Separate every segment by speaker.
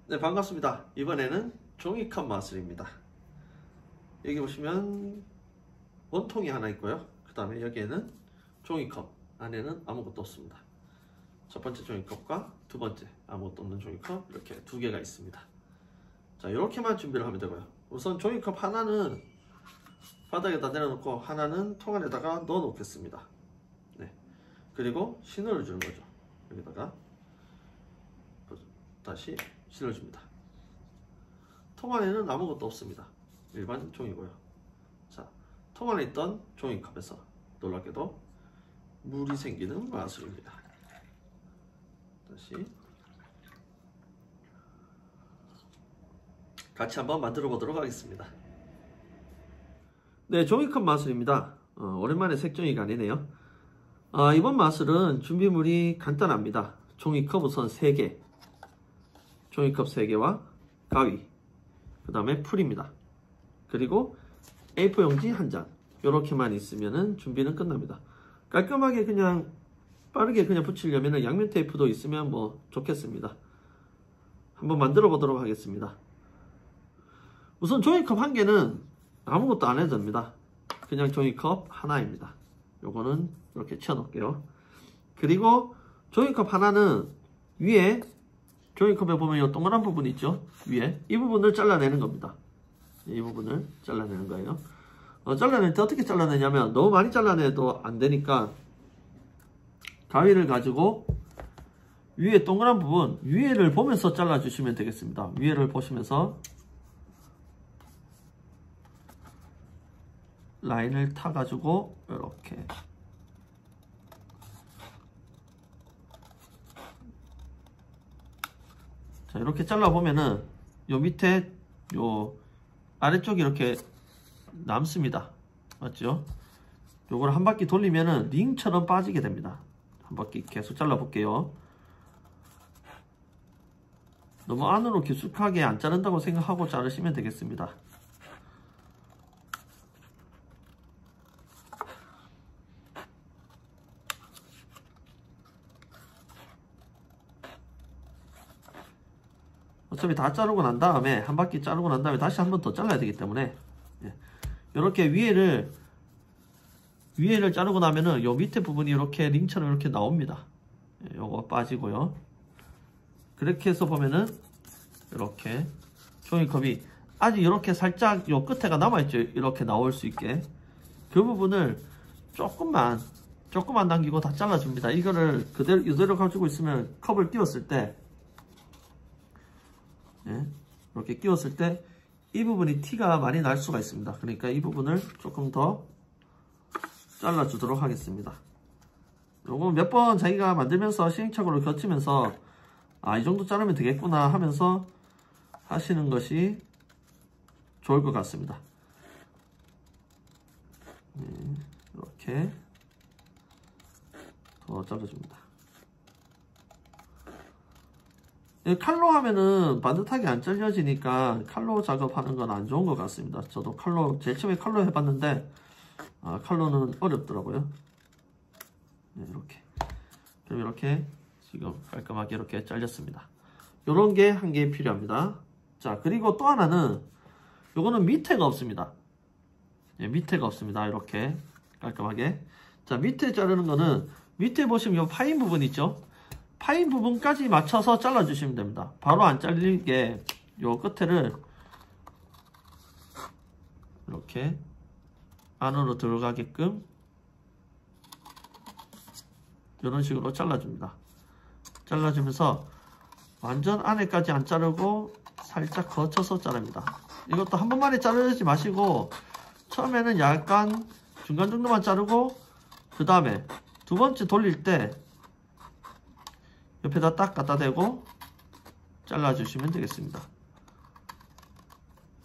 Speaker 1: 네, 반갑습니다. 이번에는 종이컵 마술입니다. 여기 보시면 원통이 하나 있고요. 그 다음에 여기에는 종이컵, 안에는 아무것도 없습니다. 첫 번째 종이컵과 두 번째 아무것도 없는 종이컵, 이렇게 두 개가 있습니다. 자, 이렇게만 준비를 하면 되고요. 우선 종이컵 하나는 바닥에다 내려놓고 하나는 통 안에다가 넣어 놓겠습니다. 네. 그리고 신호를 주는 거죠. 여기다가 다시 신호를 줍니다. 통 안에는 아무것도 없습니다. 일반 종이고요. 자, 통 안에 있던 종이컵에서 놀랍게도 물이 생기는 마술입니다. 다시 같이 한번 만들어 보도록 하겠습니다. 네, 종이컵 마술입니다. 오랜만에 색종이가 아니네요. 이번 마술은 준비물이 간단합니다. 종이컵 우선 3개, 종이컵 3개와 가위, 그 다음에 풀입니다. 그리고 A4 용지 1장, 이렇게만 있으면 준비는 끝납니다. 깔끔하게 그냥 빠르게 그냥 붙이려면 양면 테이프도 있으면 뭐 좋겠습니다. 한번 만들어 보도록 하겠습니다. 우선 종이컵 1개는 아무것도 안 해도 됩니다. 그냥 종이컵 하나입니다. 요거는 이렇게 치워 놓을게요. 그리고 종이컵 하나는 위에 종이컵에 보면 이 동그란 부분이 있죠. 위에 이 부분을 잘라내는 겁니다. 이 부분을 잘라내는 거예요. 잘라낼 때 어떻게 잘라내냐면 너무 많이 잘라내도 안 되니까 가위를 가지고 위에 동그란 부분 위에를 보면서 잘라 주시면 되겠습니다. 위에를 보시면서 라인을 타 가지고 이렇게 자, 이렇게 잘라 보면은 요 밑에 요 아래쪽이 이렇게 남습니다. 맞죠? 요걸 한 바퀴 돌리면은 링처럼 빠지게 됩니다. 한 바퀴 계속 잘라 볼게요. 너무 안으로 깊숙하게 안 자른다고 생각하고 자르시면 되겠습니다. 어차피 다 자르고 난 다음에 한 바퀴 자르고 난 다음에 다시 한 번 더 잘라야 되기 때문에 이렇게 위에를 자르고 나면은 요 밑에 부분이 이렇게 링처럼 이렇게 나옵니다. 요거 빠지고요. 그렇게 해서 보면은 이렇게 종이컵이 아직 이렇게 살짝 요 끝에가 남아있죠. 이렇게 나올 수 있게 그 부분을 조금만 남기고 다 잘라줍니다. 이거를 이대로 가지고 있으면 컵을 끼웠을 때 이렇게 끼웠을 때 이 부분이 티가 많이 날 수가 있습니다. 그러니까 이 부분을 조금 더 잘라 주도록 하겠습니다. 요거 몇 번 자기가 만들면서 시행착오를 거치면서 이 정도 자르면 되겠구나 하면서 하시는 것이 좋을 것 같습니다. 이렇게 더 잘라줍니다. 칼로 하면은 반듯하게 안 잘려지니까 칼로 작업하는 건 안 좋은 것 같습니다. 저도 제일 처음에 칼로 해봤는데 칼로는 어렵더라고요. 이렇게 그럼 이렇게 지금 깔끔하게 이렇게 잘렸습니다. 요런 게 한 개 필요합니다. 자, 그리고 또 하나는 요거는 밑에가 없습니다. 밑에가 없습니다. 이렇게 깔끔하게. 자, 밑에 자르는 거는 밑에 보시면 요 파인 부분 있죠. 파인 부분까지 맞춰서 잘라 주시면 됩니다. 바로 안 잘리게 요 끝에를 이렇게 안으로 들어가게끔 이런 식으로 잘라줍니다. 잘라주면서 완전 안에까지 안 자르고 살짝 거쳐서 자릅니다. 이것도 한 번만에 자르지 마시고 처음에는 약간 중간 정도만 자르고 그 다음에 두 번째 돌릴 때 옆에다 딱 갖다 대고 잘라주시면 되겠습니다.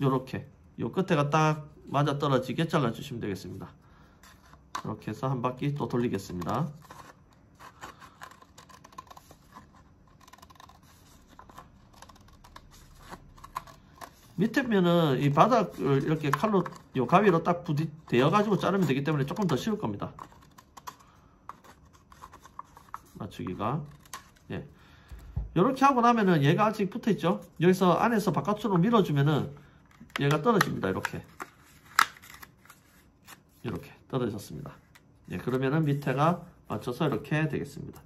Speaker 1: 요렇게 요 끝에가 딱 맞아 떨어지게 잘라주시면 되겠습니다. 이렇게 해서 한 바퀴 또 돌리겠습니다. 밑에 면은 이 바닥을 이렇게 칼로 요 가위로 딱 대어 가지고 자르면 되기 때문에 조금 더 쉬울 겁니다. 맞추기가 이렇게 하고 나면은 얘가 아직 붙어있죠. 여기서 안에서 바깥으로 밀어주면은 얘가 떨어집니다. 이렇게 떨어졌습니다. 예, 그러면은 밑에가 맞춰서 이렇게 되겠습니다.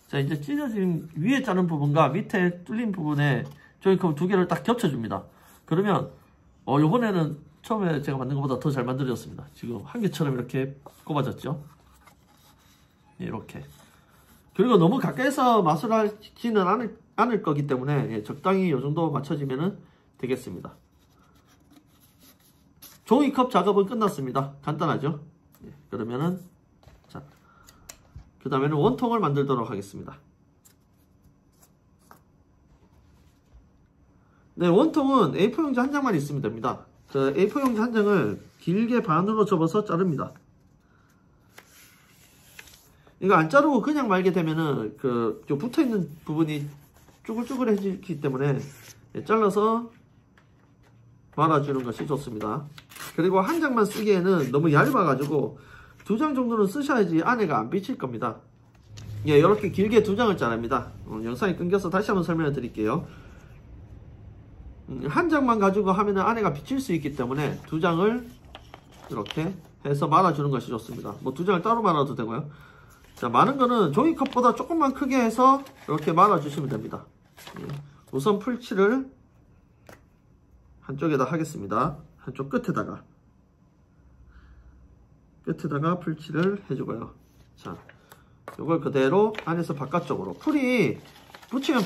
Speaker 1: 자, 이제 찢어진 위에 자른 부분과 밑에 뚫린 부분에 조이컵 두 개를 딱 겹쳐줍니다. 그러면 요번에는 처음에 제가 만든 것보다 더 잘 만들어졌습니다. 지금 한 개처럼 이렇게 꼽아졌죠. 예, 이렇게. 그리고 너무 가까이서 마술하지는 않을 거기 때문에 예, 적당히 이 정도 맞춰지면 되겠습니다. 종이컵 작업은 끝났습니다. 간단하죠? 예, 그러면은 자, 그 다음에는 원통을 만들도록 하겠습니다. 네, 원통은 A4 용지 한 장만 있으면 됩니다. 그 A4 용지 한 장을 길게 반으로 접어서 자릅니다. 이거 안 자르고 그냥 말게 되면은 그 붙어있는 부분이 쭈글쭈글해지기 때문에 잘라서 말아주는 것이 좋습니다. 그리고 한 장만 쓰기에는 너무 얇아가지고 두 장 정도는 쓰셔야지 안에가 안 비칠 겁니다. 예, 이렇게 길게 두 장을 자릅니다. 영상이 끊겨서 다시 한번 설명을 드릴게요. 한 장만 가지고 하면은 안에가 비칠 수 있기 때문에 두 장을 이렇게 해서 말아주는 것이 좋습니다. 뭐 두 장을 따로 말아도 되고요. 자, 마른 거는 종이컵보다 조금만 크게 해서 이렇게 말아주시면 됩니다. 우선 풀칠을 한쪽에다 하겠습니다. 한쪽 끝에다가 풀칠을 해주고요. 자, 이걸 그대로 안에서 바깥쪽으로. 풀이 붙이면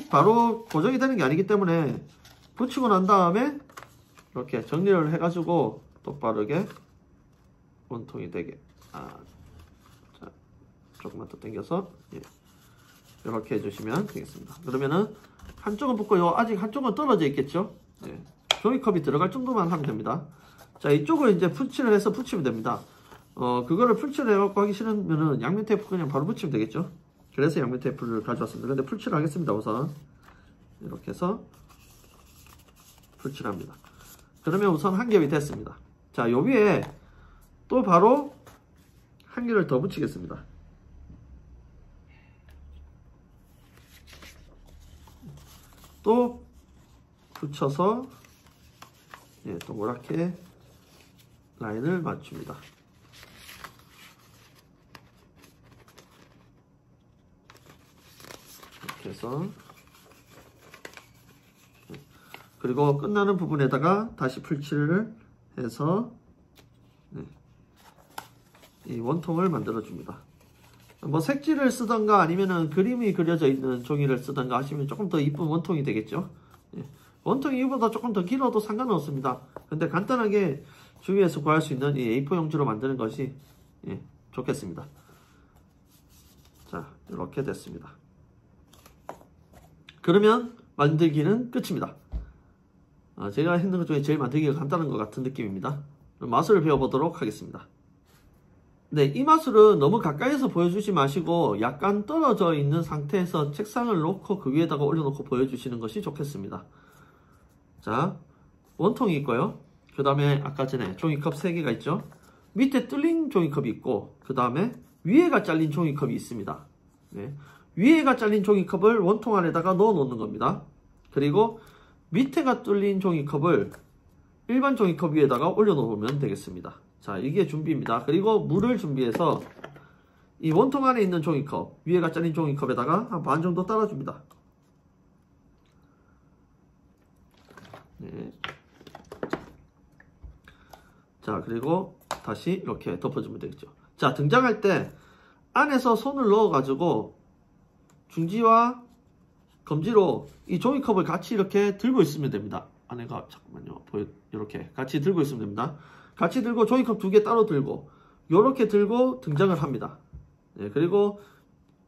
Speaker 1: 바로 고정이 되는 게 아니기 때문에 붙이고 난 다음에 이렇게 정리를 해가지고 똑바르게 원통이 되게. 자, 조금만 더 당겨서 이렇게 해주시면 되겠습니다. 그러면은 한쪽은 붙고 아직 한쪽은 떨어져 있겠죠. 예, 종이컵이 들어갈 정도만 하면 됩니다. 자, 이쪽을 이제 풀칠을 해서 붙이면 됩니다. 그거를 풀칠을 해갖고 하기 싫으면은 양면 테이프 그냥 바로 붙이면 되겠죠. 그래서 양면 테이프를 가져왔습니다. 근데 풀칠을 하겠습니다. 우선 이렇게 해서 풀칠합니다. 그러면 우선 한 겹이 됐습니다. 자, 요 위에 또 바로 한 개를 더 붙이겠습니다. 또 붙여서 동그랗게 라인을 맞춥니다. 이렇게 해서 그리고 끝나는 부분에다가 다시 풀칠을 해서 이 원통을 만들어 줍니다. 뭐 색지를 쓰던가 아니면은 그림이 그려져 있는 종이를 쓰던가 하시면 조금 더 이쁜 원통이 되겠죠. 원통이 이보다 조금 더 길어도 상관은 없습니다. 근데 간단하게 주위에서 구할 수 있는 이 A4 용지로 만드는 것이 좋겠습니다. 자, 이렇게 됐습니다. 그러면 만들기는 끝입니다. 제가 했는 것 중에 제일 만들기가 간단한 것 같은 느낌입니다. 마술을 배워보도록 하겠습니다. 네, 이 마술은 너무 가까이서 보여주지 마시고 약간 떨어져 있는 상태에서 책상을 놓고 그 위에다가 올려놓고 보여주시는 것이 좋겠습니다. 자, 원통이 있고요. 그 다음에 아까 전에 종이컵 3개가 있죠. 밑에 뚫린 종이컵이 있고 그 다음에 위에가 잘린 종이컵이 있습니다. 네, 위에가 잘린 종이컵을 원통 안에다가 넣어 놓는 겁니다. 그리고 밑에가 뚫린 종이컵을 일반 종이컵 위에다가 올려 놓으면 되겠습니다. 자, 이게 준비입니다. 그리고 물을 준비해서 이 원통 안에 있는 종이컵, 위에가 잘린 종이컵에다가 한 반 정도 따라줍니다. 네. 자, 그리고 다시 이렇게 덮어주면 되겠죠. 자, 등장할 때 안에서 손을 넣어가지고 중지와 검지로 이 종이컵을 같이 이렇게 들고 있으면 됩니다. 안에가, 잠깐만요. 이렇게 같이 들고 있으면 됩니다. 같이 들고 종이컵 2개 따로 들고 이렇게 들고 등장을 합니다. 네, 그리고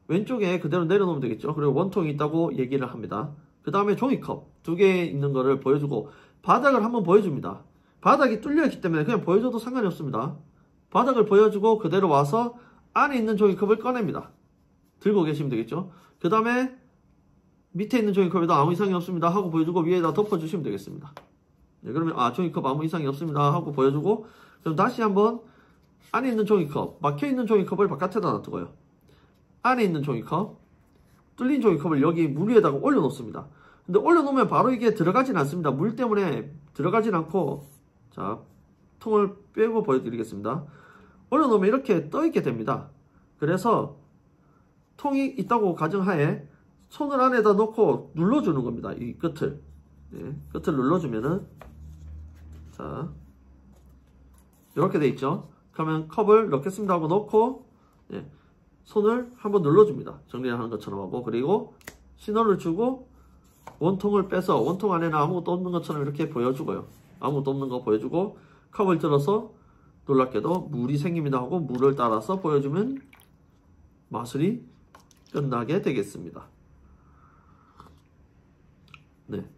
Speaker 1: 왼쪽에 그대로 내려놓으면 되겠죠. 그리고 원통이 있다고 얘기를 합니다. 그 다음에 종이컵 2개 있는 거를 보여주고 바닥을 한번 보여줍니다. 바닥이 뚫려있기 때문에 그냥 보여줘도 상관이 없습니다. 바닥을 보여주고 그대로 와서 안에 있는 종이컵을 꺼냅니다. 들고 계시면 되겠죠. 그 다음에 밑에 있는 종이컵에다 아무 이상이 없습니다 하고 보여주고 위에다 덮어주시면 되겠습니다. 네, 그러면 종이컵 아무 이상이 없습니다 하고 보여주고 그럼 다시 한번 안에 있는 종이컵, 막혀있는 종이컵을 바깥에다 놔두고요. 안에 있는 종이컵 뚫린 종이컵을 여기 물 위에다가 올려놓습니다. 근데 올려놓으면 바로 이게 들어가진 않습니다. 물 때문에 들어가진 않고, 자, 통을 빼고 보여드리겠습니다. 올려놓으면 이렇게 떠있게 됩니다. 그래서 통이 있다고 가정하에 손을 안에다 놓고 눌러주는 겁니다. 이 끝을. 네, 끝을 눌러주면은, 자, 이렇게 돼 있죠. 그러면 컵을 넣겠습니다 하고 넣고, 네, 손을 한번 눌러줍니다. 정리를 하는 것처럼 하고, 그리고 신호를 주고 원통을 빼서 원통 안에는 아무것도 없는 것처럼 이렇게 보여주고요. 아무것도 없는 거 보여주고 컵을 들어서 놀랍게도 물이 생깁니다 하고 물을 따라서 보여주면 마술이 끝나게 되겠습니다. 네,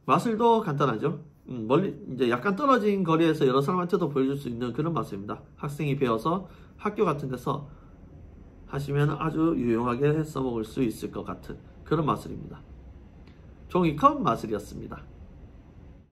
Speaker 1: 마술도 간단하죠. 멀리 이제 약간 떨어진 거리에서 여러 사람한테도 보여줄 수 있는 그런 마술입니다. 학생이 배워서 학교 같은 데서 하시면 아주 유용하게 써먹을 수 있을 것 같은 그런 마술입니다. 종이컵 마술이었습니다.